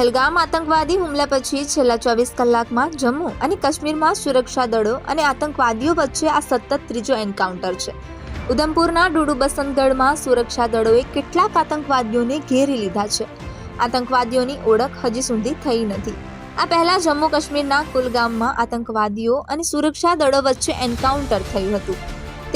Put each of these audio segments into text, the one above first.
પહેલગામ આતંકવાદી હુમલા પછી છેલ્લા 24 કલાકમાં જમ્મુ અને કાશ્મીરમાં સુરક્ષા દળો અને આતંકવાદીઓ વચ્ચે આ સતત ત્રીજો એન્કાઉન્ટર છે। ઉધમપુરના ડુડુ બસંતગઢમાં સુરક્ષા દળોએ કેટલાક આતંકવાદીઓને ઘેરી લીધા છે। આતંકવાદીઓની ઓળખ હજી સુધી થઈ નથી। આ પહેલા જમ્મુ કાશ્મીરના કુલગામમાં આતંકવાદીઓ અને સુરક્ષા દળો વચ્ચે એન્કાઉન્ટર થયું હતું।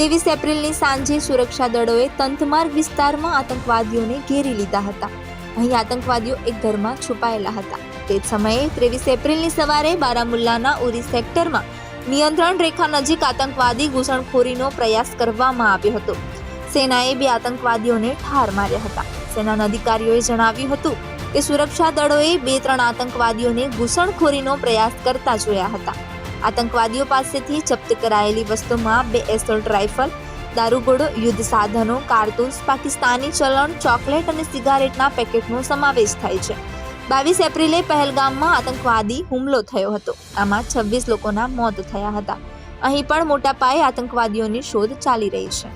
23 એપ્રિલની સાંજે સુરક્ષા દળોએ તંતમાર્ગ વિસ્તારમાં આતંકવાદીઓને ઘેરી લીધા હતા। અહીં આતંકવાદીઓ એક ઘરમાં છુપાયેલા હતા। તે જ સમયે 23 એપ્રિલની સવારે બારામુલ્લાના ઉરી સેક્ટરમાં નિયંત્રણ રેખા નજીક આતંકવાદી ઘૂસણખોરીનો પ્રયાસ કરવામાં આવ્યો હતો। સેનાએ 2 આતંકવાદીઓને ઠાર માર્યા હતા। સેનાના અધિકારીઓએ જણાવ્યું હતું કે સુરક્ષા દળોએ 2-3 આતંકવાદીઓને ઘૂસણખોરીનો પ્રયાસ કરતા જોયા હતા। આતંકવાદીઓ પાસેથી જપ્ત કરાયેલી વસ્તુમાં 2 એસોલ્ટ રાઇફલ, દારૂગોળો, યુદ્ધ સાધનો, કારતૂસ, પાકિસ્તાની ચલણ, ચોકલેટ અને સિગારેટના પેકેટનો સમાવેશ થાય છે। 22 એપ્રિલે પહેલગામમાં આતંકવાદી હુમલો થયો હતો। આમાં 26 લોકોના મોત થયા હતા। અહીં પણ મોટા પાયે આતંકવાદીઓની શોધ ચાલી રહી છે।